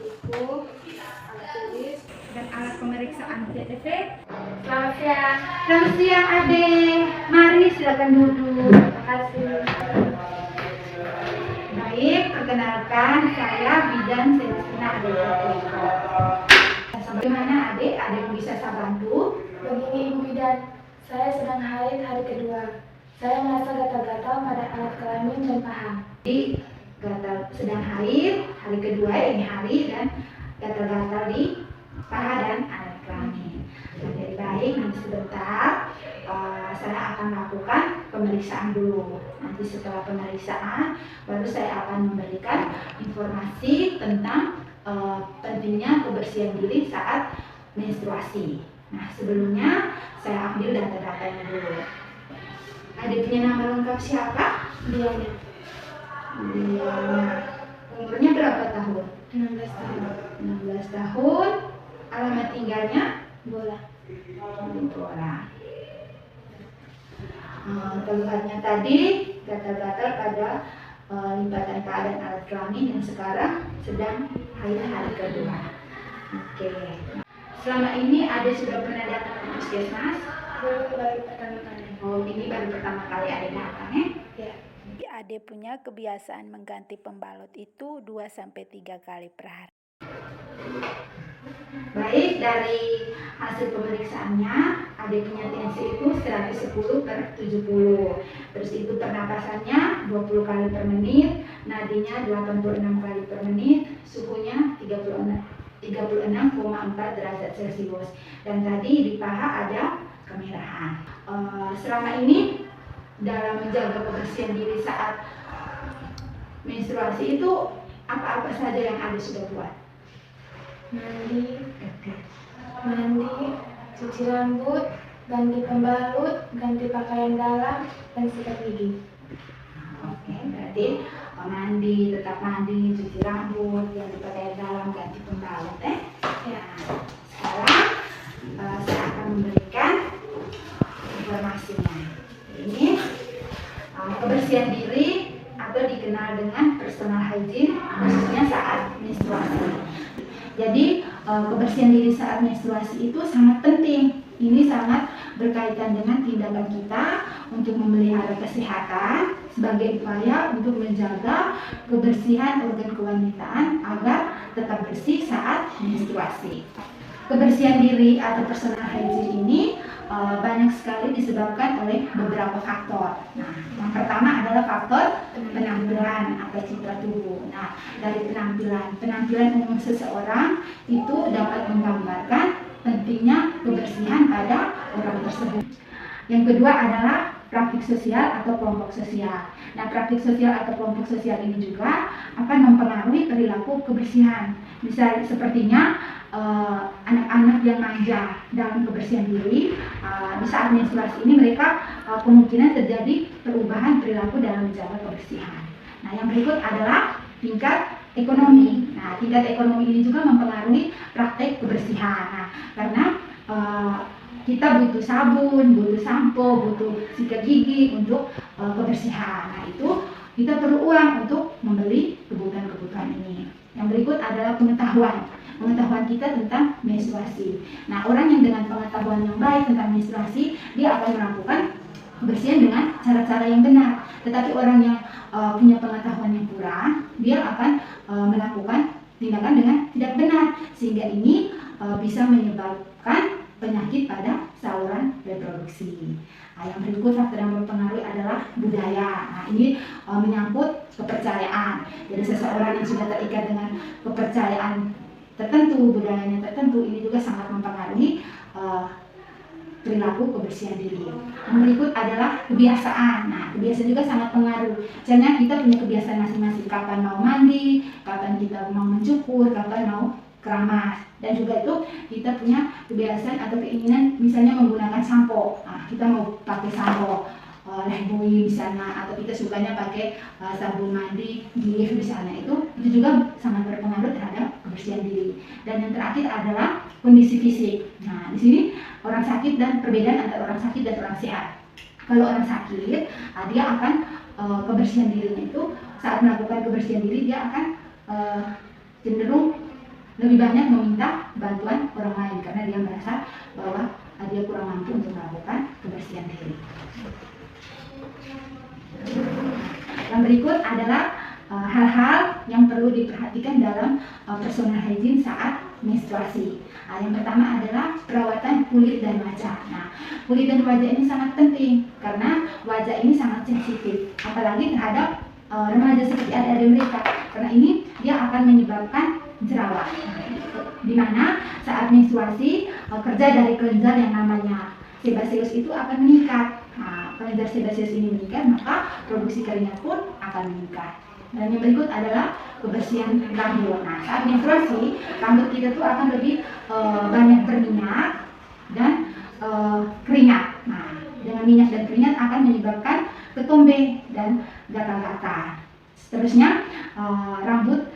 buku, alat tulis, dan alat pemeriksaan CTV. Selamat siang. Selamat siang Ade, mari silakan duduk. Terima kasih. Baik, perkenalkan saya Bidan Celestina Ade Putri. Bagaimana Ade? Ade bisa saya bantu? Begini Ibu Bidan, saya sedang haid hari kedua. Saya merasa gatal-gatal pada alat kelamin dan paha. Jadi gatal sedang haid hari kedua ini hari dan gatal-gatal di paha dan alat kelamin. Nah, jadi baik, nanti sebentar saya akan melakukan pemeriksaan dulu. Nanti setelah pemeriksaan baru saya akan memberikan informasi tentang pentingnya kebersihan diri saat menstruasi. Nah, sebelumnya saya ambil data-datanya dulu. Ada punya nama lengkap siapa? Diana, Diana. Umurnya berapa tahun? 16 tahun. 16 tahun. Alamat tinggalnya? Bola. Bola. Keluhannya tadi gatal-gatal pada lipatan paha dan alat kelamin yang sekarang sedang haid hari kedua. Oke. Selama ini ada sudah pernah datang ke puskesmas? Baru pertama kali. Oh, ini baru pertama kali ada datang ya? Ya. Ade punya kebiasaan mengganti pembalut itu 2-3 kali per hari. Baik, dari hasil pemeriksaannya Ade punya tensi itu 110/70. Terus itu pernapasannya 20 kali per menit, nadinya 86 kali per menit, suhunya 36,4 derajat Celcius. Dan tadi di paha ada kemerahan. Selama ini dalam menjaga kebersihan diri saat menstruasi itu apa-apa saja yang Ade sudah buat? Mandi, cuci rambut, ganti pembalut, ganti pakaian dalam, dan sikat gigi. Oke, berarti mandi, tetap mandi, cuci rambut, ganti pakaian dalam, ganti pembalut Ya. Sekarang saya akan memberikan informasinya. Ini kebersihan diri atau dikenal dengan personal hygiene, khususnya saat menstruasi. Jadi kebersihan diri saat menstruasi itu sangat penting. Ini sangat berkaitan dengan tindakan kita untuk memelihara kesehatan sebagai upaya untuk menjaga kebersihan organ kewanitaan agar tetap bersih saat menstruasi. Kebersihan diri atau personal hygiene ini banyak sekali disebabkan oleh beberapa faktor. Nah, yang pertama adalah faktor penampilan atau citra tubuh. Nah, dari penampilan umum seseorang itu dapat menggambarkan pentingnya kebersihan pada orang tersebut. Yang kedua adalah praktik sosial atau kelompok sosial. Nah, praktik sosial atau kelompok sosial ini juga akan mempengaruhi perilaku kebersihan. Misalnya sepertinya anak-anak yang manja dalam kebersihan diri, di saat menstruasi ini mereka kemungkinan terjadi perubahan perilaku dalam menjaga kebersihan. Nah, yang berikut adalah tingkat ekonomi. Nah, tingkat ekonomi ini juga mempengaruhi praktek kebersihan. Nah, karena kita butuh sabun, butuh sampo, butuh sikat gigi untuk kebersihan. Nah, itu kita perlu uang untuk membeli kebutuhan-kebutuhan ini. Yang berikut adalah pengetahuan kita tentang menstruasi. Nah, orang yang dengan pengetahuan yang baik tentang menstruasi, dia akan melakukan kebersihan dengan cara-cara yang benar. Tetapi orang yang punya pengetahuan yang kurang, dia akan melakukan tindakan dengan tidak benar, sehingga ini bisa menyebabkan penyakit pada saluran reproduksi. Nah, yang berikut faktor yang mempengaruhi adalah budaya. Nah, ini menyangkut kepercayaan. Jadi seseorang yang sudah terikat dengan kepercayaan tertentu, budayanya tertentu, ini juga sangat mempengaruhi perilaku kebersihan diri. Yang berikut adalah kebiasaan. Nah, kebiasaan juga sangat pengaruh. Misalnya kita punya kebiasaan masing-masing, kapan mau mandi, kapan kita mau mencukur, kapan mau keramas. Dan juga itu kita punya kebiasaan atau keinginan misalnya menggunakan sampo. Nah, kita mau pakai sampo Lifebuoy misalnya, atau kita sukanya pakai sabun mandi Gilif misalnya, itu juga sangat berpengaruh terhadap kebersihan diri. Dan yang terakhir adalah kondisi fisik. Nah, di sini orang sakit dan perbedaan antara orang sakit dan orang sehat. Kalau orang sakit, dia akan kebersihan dirinya itu saat melakukan kebersihan diri dia akan cenderung lebih banyak meminta bantuan orang lain karena dia merasa bahwa dia kurang mampu untuk melakukan kebersihan diri. Yang berikut adalah hal-hal yang perlu diperhatikan dalam personal hygiene saat menstruasi. Yang pertama adalah perawatan kulit dan wajah. Nah, kulit dan wajah ini sangat penting karena wajah ini sangat sensitif, apalagi terhadap remaja seperti adik-adik mereka, karena ini dia akan menyebabkan jerawat. Di mana saat menstruasi kerja dari kelenjar yang namanya sebasius itu akan meningkat. Nah, kelenjar sebasius ini meningkat, maka produksi keringat pun akan meningkat. Dan yang berikut adalah kebersihan rambut. Nah, saat menstruasi, rambut kita tuh akan lebih banyak berminyak dan keringat. Nah, dengan minyak dan keringat akan menyebabkan ketombe dan gatal-gatal. Seterusnya, rambut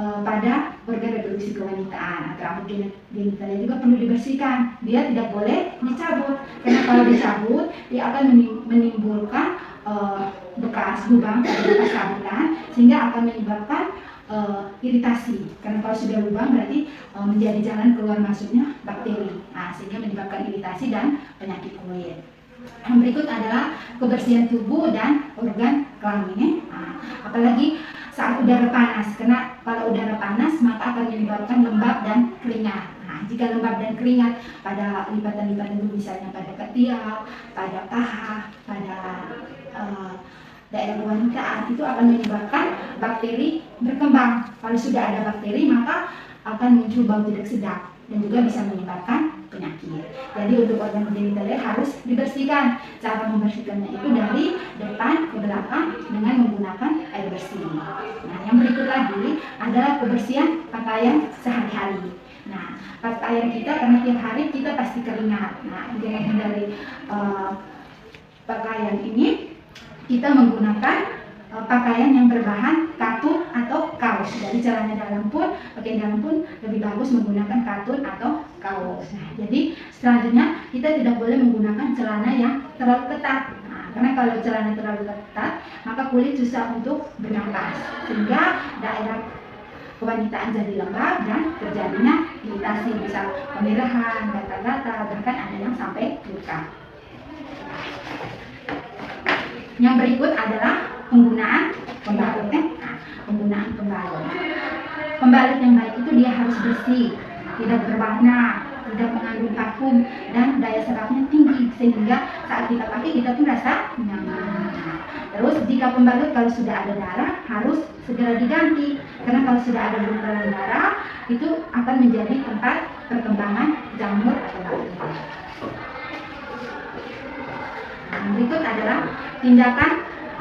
pada organ reproduksi kewanitaan atau rambut genitalnya juga perlu dibersihkan. Dia tidak boleh dicabut, karena kalau dicabut dia akan menimbulkan bekas lubang pada bekas cabutan, sehingga akan menyebabkan iritasi. Karena kalau sudah lubang berarti menjadi jalan keluar masuknya bakteri, sehingga menyebabkan iritasi dan penyakit kulit. Yang berikut adalah kebersihan tubuh dan organ kelamin. Apalagi saat udara panas, karena kalau udara panas maka akan menyebabkan lembab dan keringat. Nah, jika lembab dan keringat pada lipatan-lipatan tubuh, misalnya pada ketiak, pada paha, pada daerah kewanitaan, itu akan menyebabkan bakteri berkembang. Kalau sudah ada bakteri maka akan muncul bau tidak sedap dan juga bisa menyebabkan penyakit. Jadi untuk organ genitalnya harus dibersihkan. Cara membersihkannya itu dari depan ke belakang dengan menggunakan air bersih. Nah, yang berikut lagi adalah kebersihan pakaian sehari-hari. Nah, pakaian kita, karena tiap hari kita pasti keringat. Nah, untuk menghindari pakaian ini, kita menggunakan pakaian yang berbahan katun atau kaos. Dari celana dalam pun, pakaian dalam pun lebih bagus menggunakan katun atau kaos. Nah, jadi selanjutnya kita tidak boleh menggunakan celana yang terlalu ketat. Nah, karena kalau celana terlalu ketat, maka kulit susah untuk bernafas, sehingga daerah kewanitaan jadi lembab dan terjadinya iritasi, misal kemerahan, gatal-gatal, bahkan ada yang sampai luka. Yang berikut adalah penggunaan pembalut. Penggunaan pembalut. Pembalut yang baik itu dia harus bersih, tidak berwarna, tidak mengandung parfum, dan daya serapnya tinggi, sehingga saat kita pakai kita pun rasa nyaman. Terus jika pembalut kalau sudah ada darah harus segera diganti, karena kalau sudah ada buntelan darah itu akan menjadi tempat perkembangan jamur atau bakteri. Berikut adalah tindakan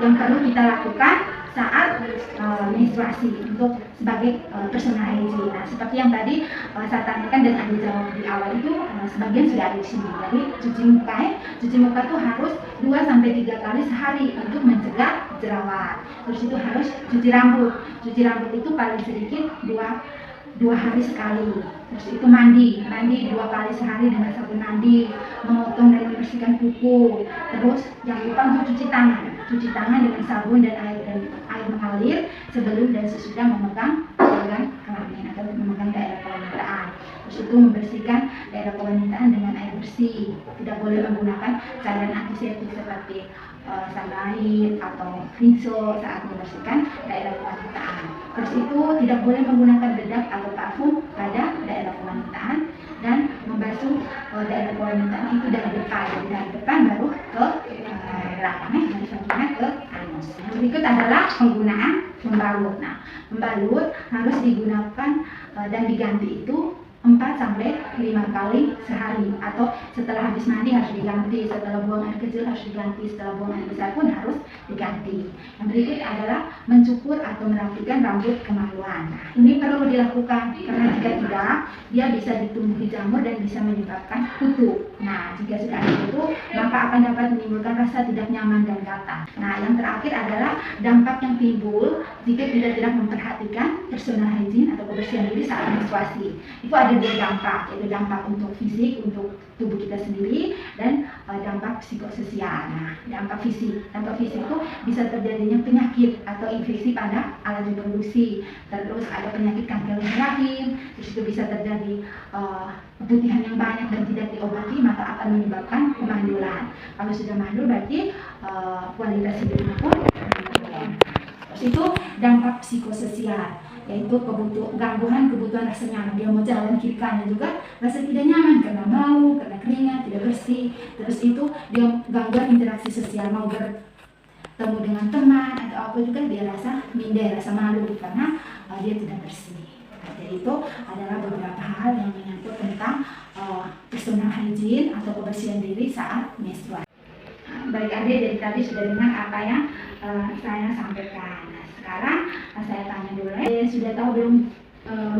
yang perlu kita lakukan saat menstruasi untuk sebagai personal hygiene. Nah, seperti yang tadi saya tanyakan dan ada jawab di awal itu, sebagian sudah ada di sini. Jadi cuci muka tuh harus 2-3 kali sehari untuk mencegah jerawat. Terus itu harus cuci rambut. Cuci rambut itu paling sedikit 2 hari sekali. Terus itu mandi 2 kali sehari dengan sabun mandi, memotong dan membersihkan kuku. Terus jangan lupa untuk cuci tangan dengan sabun dan air mengalir sebelum dan sesudah memegang organ kelamin atau memegang daerah kewanitaan. Terus itu membersihkan daerah kewanitaan dengan air bersih. Tidak boleh menggunakan cairan antiseptik seperti sunlight atau rinso saat membersihkan daerah kewanitaan. Terus itu tidak boleh menggunakan bedak atau parfum pada daerah kewanitaan, dan membasuh daerah kewanitaan itu dari depan baru ke belakang, dari vagina ke anus. Yang berikut adalah penggunaan pembalut. Nah, pembalut harus digunakan dan diganti itu 4-5 kali sehari, atau setelah habis mandi harus diganti, setelah buang air kecil harus diganti, setelah buang air besar pun harus diganti. Yang berikut adalah mencukur atau merapikan rambut kemaluan. Nah, ini perlu dilakukan karena jika tidak, dia bisa ditumbuhi jamur dan bisa menyebabkan kutu. Nah, jika sudah ada kutu, maka akan dapat menimbulkan rasa tidak nyaman dan gatal. Nah, yang terakhir adalah dampak yang timbul jika tidak memperhatikan personal hygiene atau kebersihan diri saat menstruasi. Itu ada 2 dampak, yaitu dampak untuk fisik, untuk tubuh kita sendiri, dan dampak psikososial. Nah, dampak fisik itu bisa terjadinya penyakit atau infeksi pada alat reproduksi, terus ada penyakit kanker rahim, terus itu bisa terjadi keputihan yang banyak dan tidak diobati, maka akan menyebabkan kemandulan. Kalau sudah mandul berarti kualitas hidupnya pun menurun. Terus itu dampak psikososial, yaitu gangguan kebutuhan rasa nyaman. Dia mau jalan kiri kanan juga rasa tidak nyaman karena bau, karena keringat, tidak bersih. Terus itu dia gangguan interaksi sosial, mau bertemu dengan teman atau apa juga dia rasa minder, rasa malu karena dia tidak bersih. Jadi itu adalah beberapa hal yang menyangkut tentang personal hygiene atau kebersihan diri saat menstruasi. Baik adik, jadi tadi sudah dengar apa yang saya sampaikan. Nah, sekarang saya tanya dulu, sudah tahu belum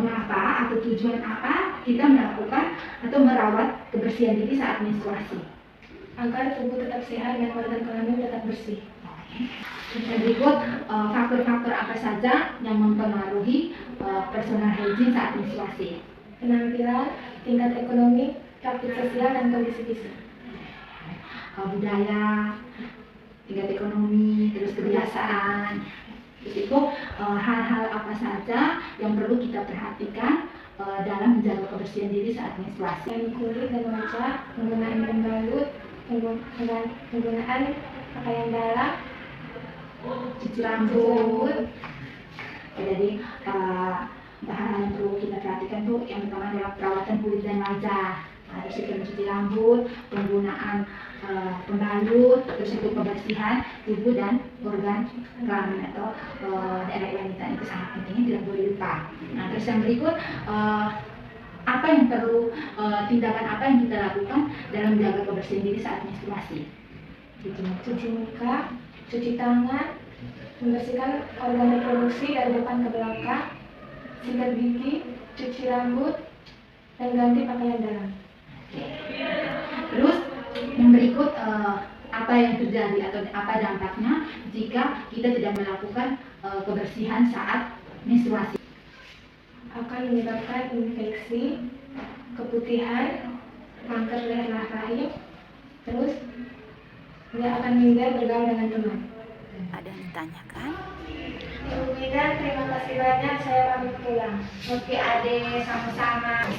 mengapa atau tujuan apa kita melakukan atau merawat kebersihan diri saat menstruasi? Agar tubuh tetap sehat dan organ kelamin tetap bersih. Berikut faktor-faktor apa saja yang mempengaruhi personal hygiene saat menstruasi? Penampilan, tingkat ekonomi, praktik sosial, dan kondisi fisik. Budaya, tingkat ekonomi, terus kebiasaan. Terus itu hal-hal apa saja yang perlu kita perhatikan dalam menjaga kebersihan diri saat menstruasi? Dan kulit dan wajah, penggunaan pembalut, penggunaan pakaian dalam, cuci rambut. Jadi bahan yang perlu kita perhatikan tuh yang pertama adalah perawatan kulit dan wajah. Terus itu mencuci rambut, penggunaan pembalut, terus itu kebersihan tubuh dan organ kelamin atau daerah wanita itu sangat penting, tidak boleh lupa. Nah, terus yang berikut apa yang perlu tindakan apa yang kita lakukan dalam menjaga kebersihan diri saat menstruasi? cuci muka, cuci tangan, membersihkan organ reproduksi dari depan ke belakang, sikat gigi, cuci rambut, dan ganti pakaian dalam. Terus yang berikut apa yang terjadi atau apa dampaknya jika kita tidak melakukan kebersihan saat menstruasi? Akan menyebabkan infeksi, keputihan, kanker leher rahim, terus dia akan minder bergaul dengan teman. Ada yang ditanyakan? Ibu Bidan, terima kasih banyak. Saya pamit pulang. Oke, Ade, sama-sama.